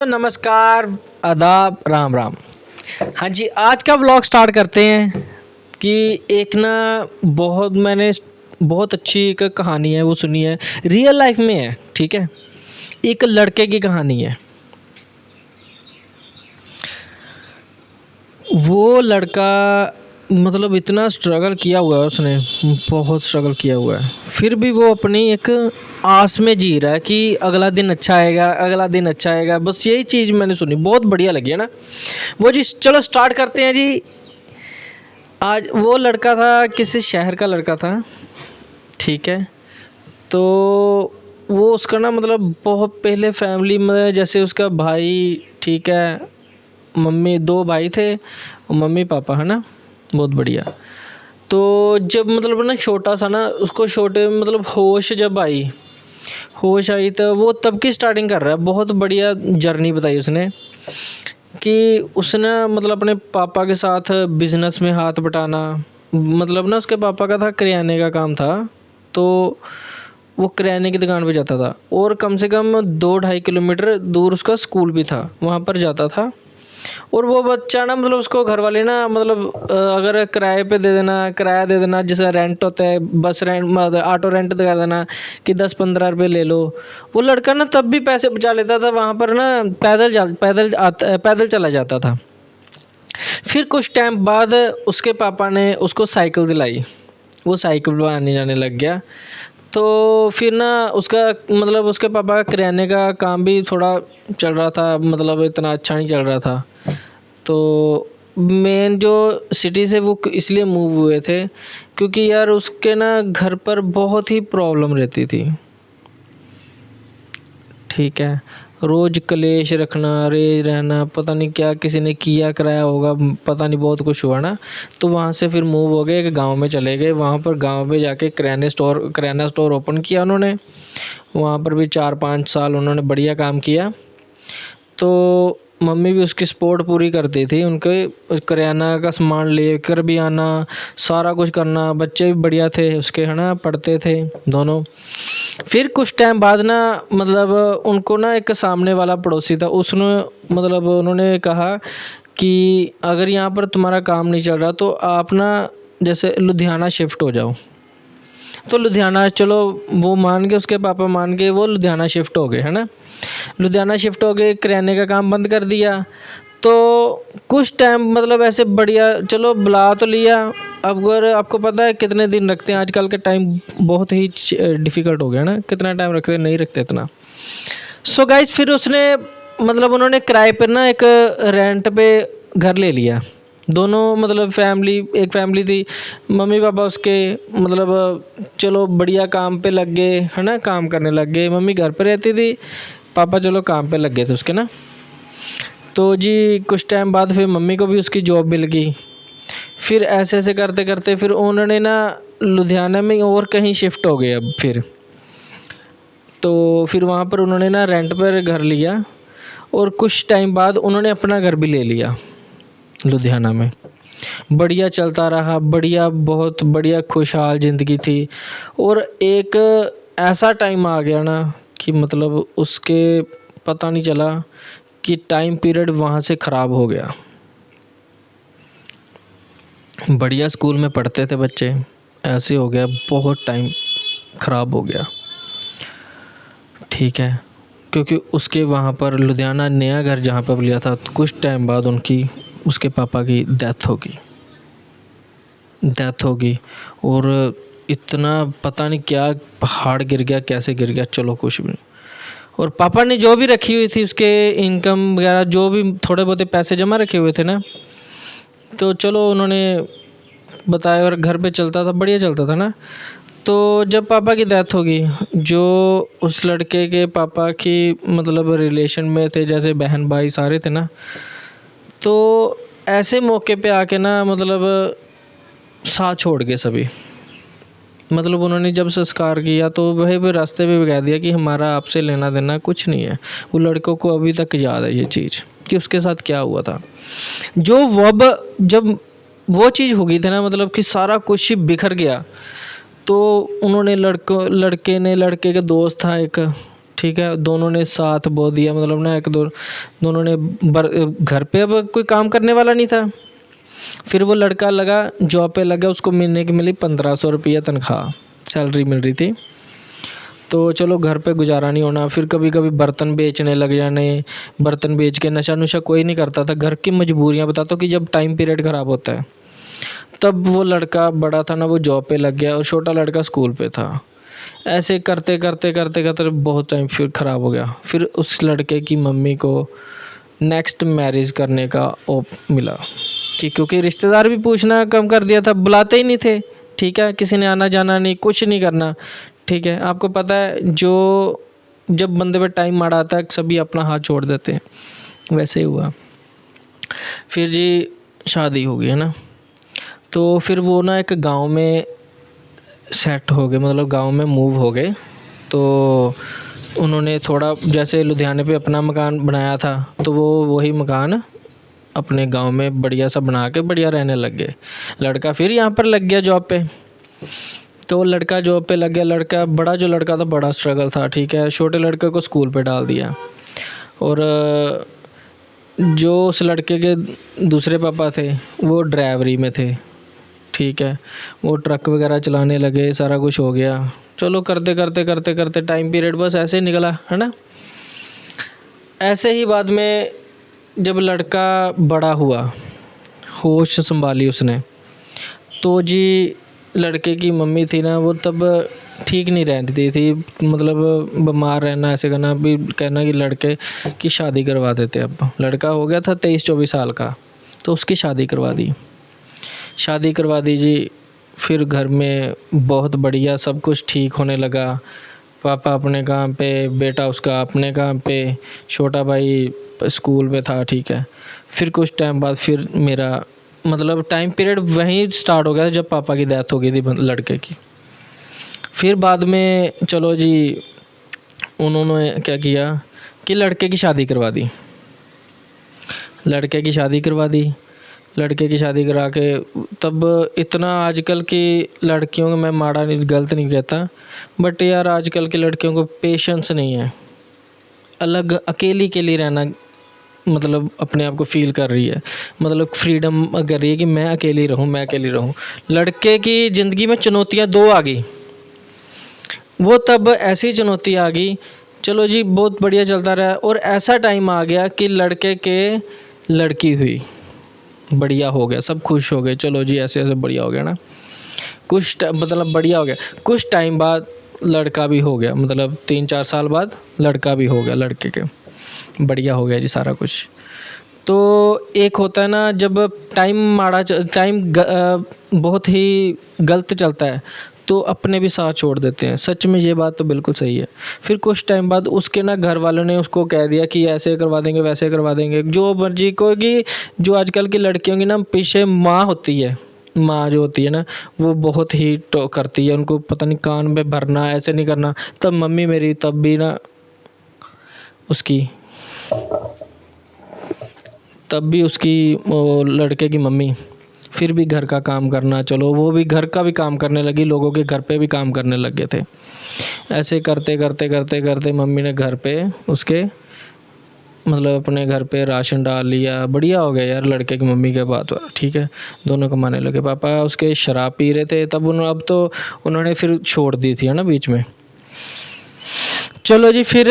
नमस्कार, आदाब, राम राम। हाँ जी, आज का व्लॉग स्टार्ट करते हैं कि एक ना बहुत अच्छी एक कहानी है, वो सुनी है, रियल लाइफ में है, ठीक है। एक लड़के की कहानी है। वो लड़का मतलब इतना स्ट्रगल किया हुआ है उसने, बहुत स्ट्रगल किया हुआ है, फिर भी वो अपनी एक आस में जी रहा है कि अगला दिन अच्छा आएगा, अगला दिन अच्छा आएगा। बस यही चीज़ मैंने सुनी, बहुत बढ़िया लगी है ना वो जी। चलो स्टार्ट करते हैं जी। आज वो लड़का था, किसी शहर का लड़का था, ठीक है। तो वो उसका ना मतलब बहुत पहले फैमिली में, जैसे उसका भाई, ठीक है, मम्मी, दो भाई थे, मम्मी पापा, है ना, बहुत बढ़िया। तो जब मतलब ना छोटा सा ना, उसको छोटे मतलब होश आई तो वो तब की स्टार्टिंग कर रहा है। बहुत बढ़िया जर्नी बताई उसने कि उसने मतलब अपने पापा के साथ बिजनेस में हाथ बटाना। मतलब ना उसके पापा का था, किराने का काम था, तो वो किराने की दुकान पे जाता था और कम से कम 2-2.5 किलोमीटर दूर उसका स्कूल भी था, वहाँ पर जाता था। और वो बच्चा ना मतलब उसको घर वाले ना मतलब अगर किराए पे दे देना, किराया दे देना, जैसे रेंट होता है, बस रेंट मतलब ऑटो रेंट दिखा देना कि 10-15 रुपये ले लो। वो लड़का ना तब भी पैसे बचा लेता था, वहाँ पर ना पैदल चला जाता था। फिर कुछ टाइम बाद उसके पापा ने उसको साइकिल दिलाई, वो साइकिल पर आने जाने लग गया। तो फिर ना उसका मतलब उसके पापा का किराने का काम भी थोड़ा चल रहा था, मतलब इतना अच्छा नहीं चल रहा था। तो मेन जो सिटी से वो इसलिए मूव हुए थे क्योंकि यार उसके ना घर पर बहुत ही प्रॉब्लम रहती थी, ठीक है। रोज़ कलेश रखना, रे रहना, पता नहीं क्या किसी ने किया कराया होगा, पता नहीं बहुत कुछ हुआ ना। तो वहाँ से फिर मूव हो गए, एक गांव में चले गए। वहाँ पर गांव में जाके किराना स्टोर ओपन किया उन्होंने। वहाँ पर भी 4-5 साल उन्होंने बढ़िया काम किया। तो मम्मी भी उसकी सपोर्ट पूरी करती थी, उनके किराना का सामान लेकर भी आना, सारा कुछ करना। बच्चे भी बढ़िया थे उसके, है ना, पढ़ते थे दोनों। फिर कुछ टाइम बाद ना मतलब उनको ना एक सामने वाला पड़ोसी था, उसने मतलब उन्होंने कहा कि अगर यहाँ पर तुम्हारा काम नहीं चल रहा तो आप ना जैसे लुधियाना शिफ्ट हो जाओ। तो लुधियाना चलो, वो मान के, उसके पापा मान के वो लुधियाना शिफ्ट हो गए, है ना। लुधियाना शिफ्ट हो गए, किराने का काम बंद कर दिया। तो कुछ टाइम मतलब ऐसे बढ़िया, चलो बुला तो लिया। अब अगर आपको पता है कितने दिन रखते हैं आजकल के टाइम, बहुत ही डिफ़िकल्ट हो गया ना, कितना टाइम रखते, नहीं रखते इतना। सो गाइस, फिर उसने मतलब उन्होंने किराए पर ना एक रेंट पे घर ले लिया। दोनों मतलब फैमिली, एक फैमिली थी, मम्मी पापा उसके मतलब चलो बढ़िया काम पे लग गए, है ना, काम करने लग गए। मम्मी घर पे रहती थी, पापा चलो काम पे लग गए थे उसके ना। तो जी कुछ टाइम बाद फिर मम्मी को भी उसकी जॉब मिल गई। फिर ऐसे ऐसे करते करते फिर उन्होंने ना लुधियाना में और कहीं शिफ्ट हो गए अब फिर। तो फिर वहाँ पर उन्होंने ना रेंट पर घर लिया और कुछ टाइम बाद उन्होंने अपना घर भी ले लिया लुधियाना में। बढ़िया चलता रहा, बढ़िया, बहुत बढ़िया खुशहाल ज़िंदगी थी। और एक ऐसा टाइम आ गया ना कि मतलब उसके पता नहीं चला कि टाइम पीरियड वहाँ से ख़राब हो गया। बढ़िया स्कूल में पढ़ते थे बच्चे, ऐसे हो गया, बहुत टाइम ख़राब हो गया, ठीक है। क्योंकि उसके वहाँ पर लुधियाना नया घर जहाँ पर लिया था, कुछ टाइम बाद उसके पापा की डेथ होगी। और इतना पता नहीं क्या पहाड़ गिर गया, कैसे गिर गया, चलो कुछ भी नहीं। और पापा ने जो भी रखी हुई थी उसके इनकम वगैरह, जो भी थोड़े बहुत पैसे जमा रखे हुए थे ना, तो चलो उन्होंने बताया, और घर पे चलता था, बढ़िया चलता था ना। तो जब पापा की डेथ होगी, जो उस लड़के के पापा की मतलब रिलेशन में थे, जैसे बहन भाई सारे थे ना, तो ऐसे मौके पे आके ना मतलब साथ छोड़ गए सभी। मतलब उन्होंने जब संस्कार किया तो वही भी रास्ते पे कह दिया कि हमारा आपसे लेना देना कुछ नहीं है। वो लड़कों को अभी तक याद है ये चीज़ कि उसके साथ क्या हुआ था। जो वब जब वो चीज़ हो गई थी ना, मतलब कि सारा कुछ ही बिखर गया। तो उन्होंने लड़के के दोस्त था एक, ठीक है। दोनों ने साथ बो दिया, मतलब ना एक दो दोनों ने घर पे अब कोई काम करने वाला नहीं था। फिर वो लड़का लगा जॉब पे लगा, उसको महीने की मिली 1500 रुपया तनख्वाह, सैलरी मिल रही थी। तो चलो घर पे गुजारा नहीं होना, फिर कभी कभी बर्तन बेचने लग जाने। बर्तन बेच के नशा नुशा कोई नहीं करता था, घर की मजबूरियाँ बताता हूँ कि जब टाइम पीरियड ख़राब होता है तब वो लड़का बड़ा था ना, वो जॉब पे लग गया और छोटा लड़का स्कूल पे था। ऐसे करते करते करते करते बहुत टाइम फिर ख़राब हो गया। फिर उस लड़के की मम्मी को नेक्स्ट मैरिज करने का मिला कि क्योंकि रिश्तेदार भी पूछना कम कर दिया था, बुलाते ही नहीं थे, ठीक है। किसी ने आना जाना नहीं, कुछ नहीं करना, ठीक है। आपको पता है जो जब बंदे पे टाइम माड़ा आता है सभी अपना हाथ छोड़ देते हैं, वैसे ही हुआ। फिर जी शादी हो गई है ना, तो फिर वो ना एक गांव में सेट हो गए, मतलब गांव में मूव हो गए। तो उन्होंने थोड़ा जैसे लुधियाने पे अपना मकान बनाया था, तो वो वही मकान अपने गांव में बढ़िया सा बना के बढ़िया रहने लग गए। लड़का फिर यहाँ पर लग गया जॉब पे। तो लड़का जॉब पे लग गया, लड़का बड़ा जो लड़का था बड़ा स्ट्रगल था, ठीक है। छोटे लड़के को स्कूल पे डाल दिया। और जो उस लड़के के दूसरे पापा थे वो ड्राइवरी में थे, ठीक है। वो ट्रक वगैरह चलाने लगे, सारा कुछ हो गया। चलो करते करते करते करते टाइम पीरियड बस ऐसे ही निकला, है ना। ऐसे ही बाद में जब लड़का बड़ा हुआ, होश संभाली उसने, तो जी लड़के की मम्मी थी ना वो तब ठीक नहीं रहती थी, मतलब बीमार रहना, ऐसे करना, भी कहना कि लड़के की शादी करवा देते। अब लड़का हो गया था 23-24 साल का, तो उसकी शादी करवा दी। शादी करवा दी जी। फिर घर में बहुत बढ़िया सब कुछ ठीक होने लगा। पापा अपने काम पे, बेटा उसका अपने काम पे, छोटा भाई स्कूल में था, ठीक है। फिर कुछ टाइम बाद फिर मेरा मतलब टाइम पीरियड वहीं स्टार्ट हो गया था जब पापा की डेथ हो गई थी लड़के की। फिर बाद में चलो जी उन्होंने क्या किया कि लड़के की शादी करवा दी। लड़के की शादी करवा दी, लड़के की शादी करा के तब इतना आजकल की लड़कियों को मैं माड़ा नहीं गलत नहीं कहता, बट यार आजकल की लड़कियों को पेशेंस नहीं है। अलग अकेली के लिए रहना, मतलब अपने आप को फील कर रही है, मतलब फ्रीडम कर रही है कि मैं अकेली रहूं, मैं अकेली रहूं। लड़के की ज़िंदगी में चुनौतियां दो आ गई, वो तब ऐसी चुनौती आ गई। चलो जी बहुत बढ़िया चलता रहा और ऐसा टाइम आ गया कि लड़के के लड़की हुई, बढ़िया हो गया, सब खुश हो गए। चलो जी ऐसे ऐसे बढ़िया हो गया ना, मतलब बढ़िया हो गया। कुछ टाइम बाद लड़का भी हो गया, मतलब 3-4 साल बाद लड़का भी हो गया लड़के के, बढ़िया हो गया जी सारा कुछ। तो एक होता है ना जब टाइम बहुत ही गलत चलता है तो अपने भी साथ छोड़ देते हैं। सच में ये बात तो बिल्कुल सही है। फिर कुछ टाइम बाद उसके ना घर वालों ने उसको कह दिया कि ऐसे करवा देंगे, वैसे करवा देंगे, जो मर्जी को। कि जो आजकल की लड़कियों की ना पीछे माँ होती है, माँ जो होती है ना वो बहुत ही करती है, उनको पता नहीं कान में भरना, ऐसे नहीं करना। तब मम्मी मेरी तब भी ना उसकी वो लड़के की मम्मी फिर भी घर का काम करना, चलो वो भी घर का भी काम करने लगी, लोगों के घर पे भी काम करने लग गए थे। ऐसे करते करते करते करते मम्मी ने घर पे उसके मतलब अपने घर पे राशन डाल लिया, बढ़िया हो गया यार लड़के की मम्मी के बात, ठीक है। दोनों कमाने लगे। पापा उसके शराब पी रहे थे तब अब तो उन्होंने फिर छोड़ दी थी, है ना, बीच में। चलो जी फिर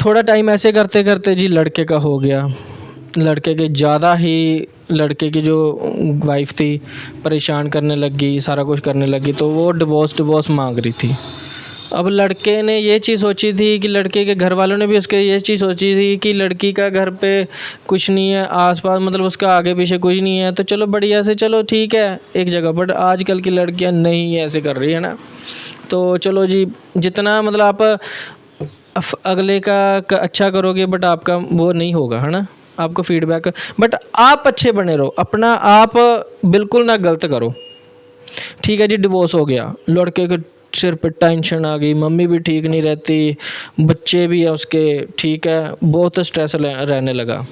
थोड़ा टाइम ऐसे करते करते जी लड़के का हो गया। लड़के के ज़्यादा ही लड़के की जो वाइफ थी परेशान करने लगी, सारा कुछ करने लगी, तो वो डिवोर्स मांग रही थी। अब लड़के ने ये चीज़ सोची थी कि लड़के के घर वालों ने भी उसके ये चीज़ सोची थी कि लड़की का घर पे कुछ नहीं है आसपास, मतलब उसका आगे पीछे कुछ नहीं है, तो चलो बढ़िया से चलो ठीक है एक जगह। बट आजकल की लड़कियां नहीं ऐसे कर रही है ना। तो चलो जी जितना मतलब आप अगले का अच्छा करोगे बट आपका वो नहीं होगा, है ना, आपको फीडबैक। बट आप अच्छे बने रहो, अपना आप बिल्कुल ना गलत करो, ठीक है जी। डिवोर्स हो गया, लड़के के सिर पे टेंशन आ गई, मम्मी भी ठीक नहीं रहती, बच्चे भी है उसके, ठीक है, बहुत स्ट्रेस रहने लगा।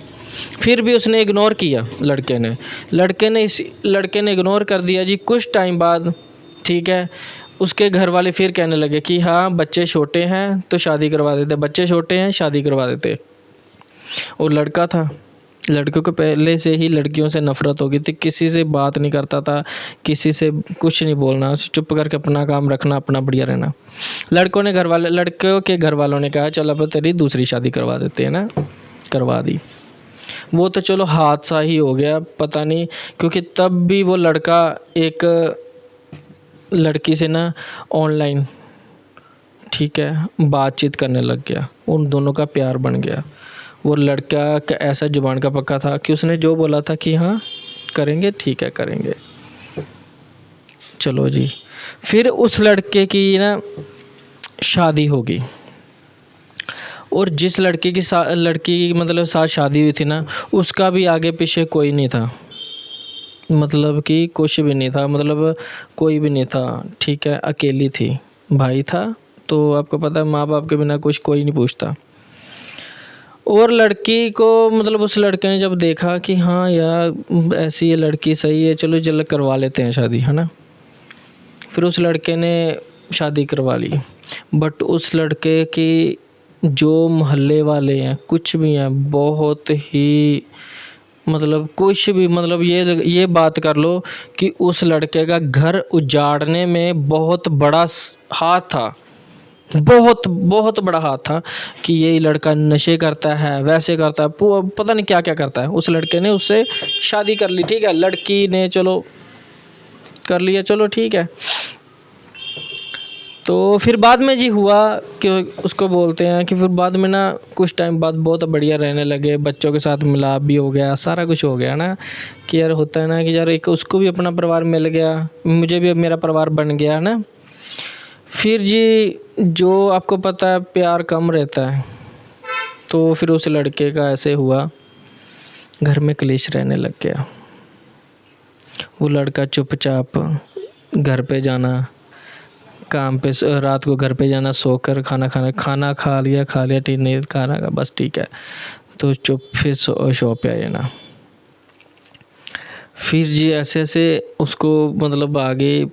फिर भी उसने इग्नोर किया लड़के ने इग्नोर कर दिया जी। कुछ टाइम बाद, ठीक है, उसके घर वाले फिर कहने लगे कि हाँ बच्चे छोटे हैं तो शादी करवा देते, बच्चे छोटे हैं शादी करवा देते। और लड़का था, लड़कों को पहले से ही लड़कियों से नफ़रत हो गई थी, किसी से बात नहीं करता था, किसी से कुछ नहीं बोलना, चुप करके अपना काम रखना, अपना बढ़िया रहना। लड़कों के घर वालों ने कहा चल अब तेरी दूसरी शादी करवा देते हैं ना, करवा दी। वो तो चलो हादसा ही हो गया, पता नहीं, क्योंकि तब भी वो लड़का एक लड़की से ना ऑनलाइन, ठीक है, बातचीत करने लग गया, उन दोनों का प्यार बन गया। वो लड़का का ऐसा जुबान का पक्का था कि उसने जो बोला था कि हाँ करेंगे, ठीक है करेंगे, चलो जी। फिर उस लड़के की ना शादी होगी, और जिस लड़के की लड़की मतलब साथ शादी हुई थी ना, उसका भी आगे पीछे कोई नहीं था, मतलब कि कुछ भी नहीं था, मतलब कोई भी नहीं था, ठीक है, अकेली थी। भाई था तो आपको पता है माँ बाप के बिना कुछ कोई नहीं पूछता। और लड़की को मतलब उस लड़के ने जब देखा कि हाँ यार ऐसी ये लड़की सही है, चलो जल्द करवा लेते हैं शादी, है ना। फिर उस लड़के ने शादी करवा ली। बट उस लड़के की जो मोहल्ले वाले हैं, कुछ भी हैं, बहुत ही मतलब कुछ भी, मतलब ये बात कर लो कि उस लड़के का घर उजाड़ने में बहुत बड़ा हाथ था, बहुत बहुत बड़ा हाथ था कि ये लड़का नशे करता है, वैसे करता है, पता नहीं क्या क्या करता है। उस लड़के ने उससे शादी कर ली, ठीक है, लड़की ने चलो कर लिया, चलो ठीक है। तो फिर बाद में जी हुआ कि उसको बोलते हैं कि फिर बाद में ना कुछ टाइम बाद बहुत बढ़िया रहने लगे, बच्चों के साथ मिलाप भी हो गया, सारा कुछ हो गया ना, कि यार होता है ना कि यार एक उसको भी अपना परिवार मिल गया, मुझे भी अब मेरा परिवार बन गया ना। फिर जी जो आपको पता है प्यार कम रहता है, तो फिर उस लड़के का ऐसे हुआ, घर में क्लेश रहने लग गया। वो लड़का चुपचाप घर पे जाना, काम पे, रात को घर पे जाना, सोकर खाना खा लिया ठीक नहीं खाना का, बस ठीक है, तो चुप फिर शॉप पे आ जाना। फिर जी ऐसे ऐसे उसको मतलब आगे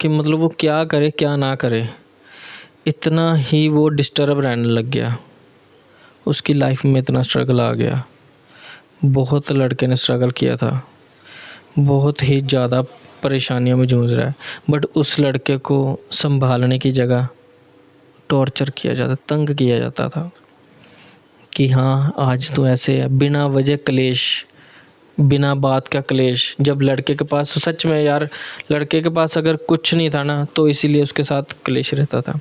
कि मतलब वो क्या करे क्या ना करे, इतना ही वो डिस्टर्ब रहने लग गया, उसकी लाइफ में इतना स्ट्रगल आ गया। बहुत लड़के ने स्ट्रगल किया था, बहुत ही ज़्यादा परेशानियों में जूझ रहा है, बट उस लड़के को संभालने की जगह टॉर्चर किया जाता, तंग किया जाता था कि हाँ आज तो ऐसे है, बिना वजह क्लेश, बिना बात का क्लेश। जब लड़के के पास सच में यार, लड़के के पास अगर कुछ नहीं था ना, तो इसीलिए उसके साथ क्लेश रहता था।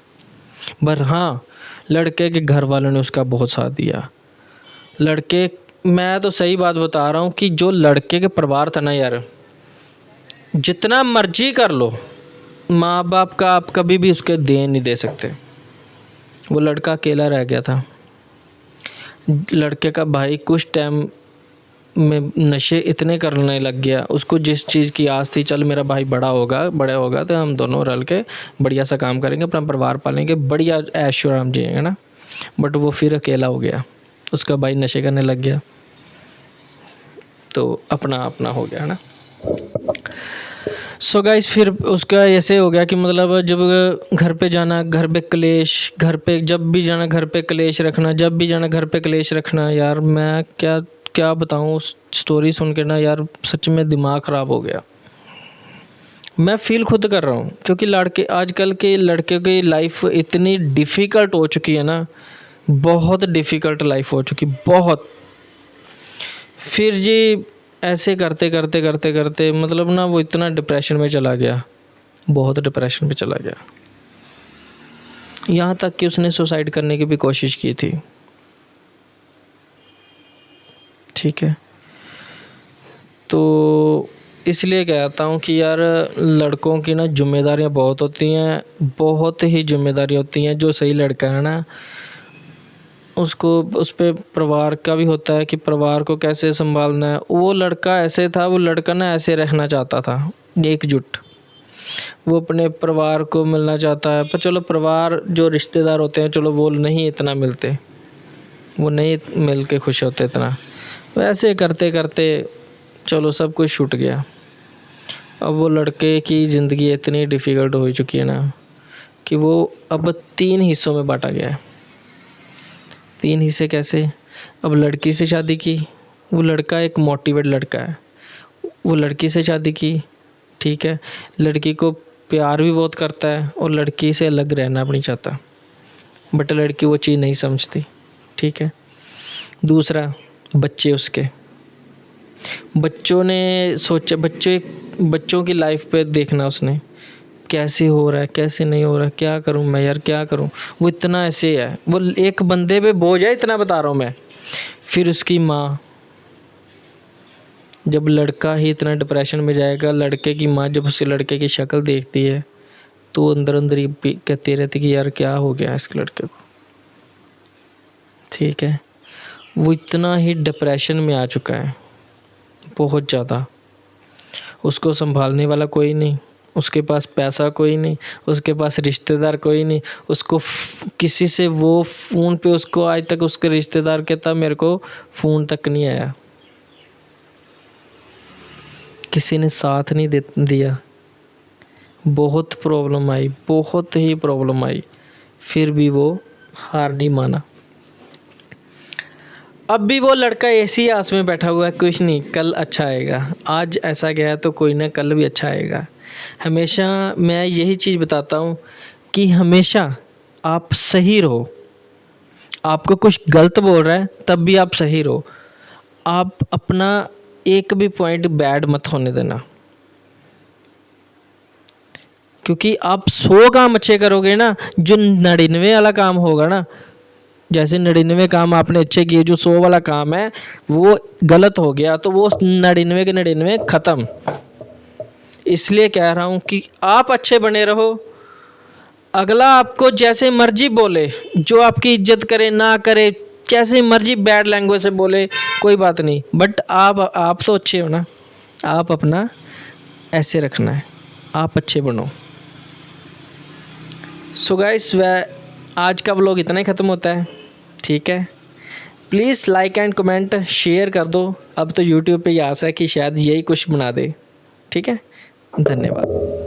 पर हाँ, लड़के के घर वालों ने उसका बहुत साथ दिया। लड़के, मैं तो सही बात बता रहा हूँ कि जो लड़के के परिवार था ना यार, जितना मर्जी कर लो, माँ बाप का आप कभी भी उसके दे नहीं दे सकते। वो लड़का अकेला रह गया था। लड़के का भाई कुछ टाइम में नशे इतने करने लग गया, उसको जिस चीज़ की आस थी, चल मेरा भाई बड़ा होगा तो हम दोनों रल के बढ़िया सा काम करेंगे, अपना परिवार पालेंगे, बढ़िया ऐशो आराम जिएंगे ना। बट वो फिर अकेला हो गया, उसका भाई नशे करने लग गया, तो अपना अपना हो गया ना। सो गाइस, फिर उसका ऐसे हो गया कि मतलब जब घर पे जाना, घर पे क्लेश, घर पे जब भी जाना घर पे क्लेश रखना, जब भी जाना घर पे क्लेश रखना। यार मैं क्या क्या बताऊँ, उस स्टोरी सुन के ना यार सच में दिमाग ख़राब हो गया। मैं फील खुद कर रहा हूँ, क्योंकि लड़के आजकल के लड़के की लाइफ इतनी डिफ़िकल्ट हो चुकी है ना, बहुत डिफ़िकल्ट लाइफ हो चुकी, बहुत। फिर जी ऐसे करते करते करते करते मतलब ना वो इतना डिप्रेशन में चला गया, बहुत डिप्रेशन में चला गया, यहाँ तक कि उसने सुसाइड करने की भी कोशिश की थी, ठीक है। तो इसलिए कहता हूँ कि यार लड़कों की ना जिम्मेदारियाँ बहुत होती हैं, बहुत ही जिम्मेदारी होती हैं। जो सही लड़का है ना, उसको उस पे परिवार का भी होता है कि परिवार को कैसे संभालना है। वो लड़का ऐसे था, वो लड़का ना ऐसे रहना चाहता था, एकजुट, वो अपने परिवार को मिलना चाहता है। पर चलो परिवार जो रिश्तेदार होते हैं, चलो वो नहीं इतना मिलते, वो नहीं मिल के खुश होते इतना। वैसे करते करते चलो सब कुछ छूट गया। अब वो लड़के की ज़िंदगी इतनी डिफ़िकल्ट हो चुकी है ना, कि वो अब 3 हिस्सों में बांटा गया है। 3 हिस्से कैसे? अब लड़की से शादी की, वो लड़का एक मोटिवेट लड़का है, वो लड़की से शादी की, ठीक है, लड़की को प्यार भी बहुत करता है और लड़की से अलग रहना भी नहीं चाहता, बट लड़की वो चीज़ नहीं समझती, ठीक है। दूसरा, बच्चे उसके, बच्चों ने सोचा, बच्चों की लाइफ पे देखना उसने, कैसे हो रहा है, कैसे नहीं हो रहा है, क्या करूं मैं यार, क्या करूं। वो इतना ऐसे है, वो एक बंदे पे बोझ है, इतना बता रहा हूं मैं। फिर उसकी माँ, जब लड़का ही इतना डिप्रेशन में जाएगा, लड़के की माँ जब उस लड़के की शक्ल देखती है तो अंदर अंदर ही कहती रहती कि यार क्या हो गया इस लड़के को, ठीक है। वो इतना ही डिप्रेशन में आ चुका है, बहुत ज़्यादा। उसको संभालने वाला कोई नहीं, उसके पास पैसा कोई नहीं, उसके पास रिश्तेदार कोई नहीं, उसको किसी से, वो फ़ोन पे उसको आज तक उसके रिश्तेदार कहता मेरे को फ़ोन तक नहीं आया, किसी ने साथ नहीं दिया। बहुत प्रॉब्लम आई, बहुत ही प्रॉब्लम आई, फिर भी वो हार नहीं माना। अब भी वो लड़का ऐसी आस में बैठा हुआ है, कुछ नहीं, कल अच्छा आएगा, आज ऐसा गया तो कोई ना कल भी अच्छा आएगा। हमेशा मैं यही चीज़ बताता हूँ कि हमेशा आप सही रहो। आपको कुछ गलत बोल रहा है तब भी आप सही रहो, आप अपना एक भी पॉइंट बैड मत होने देना, क्योंकि आप 100 काम अच्छे करोगे ना, जो 99 वाला काम होगा ना, जैसे 99 काम आपने अच्छे किए, जो 100 वाला काम है वो गलत हो गया तो वो 99 के 99 ख़त्म। इसलिए कह रहा हूँ कि आप अच्छे बने रहो, अगला आपको जैसे मर्जी बोले, जो आपकी इज्जत करे ना करे, जैसे मर्जी बैड लैंग्वेज से बोले, कोई बात नहीं, बट आप तो अच्छे हो ना, आप अपना ऐसे रखना है, आप अच्छे बनो। सो गाइस, आज का व्लॉग इतना ही ख़त्म होता है, ठीक है। Please like and comment share कर दो, अब तो यूट्यूब पे ये आशा है कि शायद यही कुछ बना दे, ठीक है। धन्यवाद।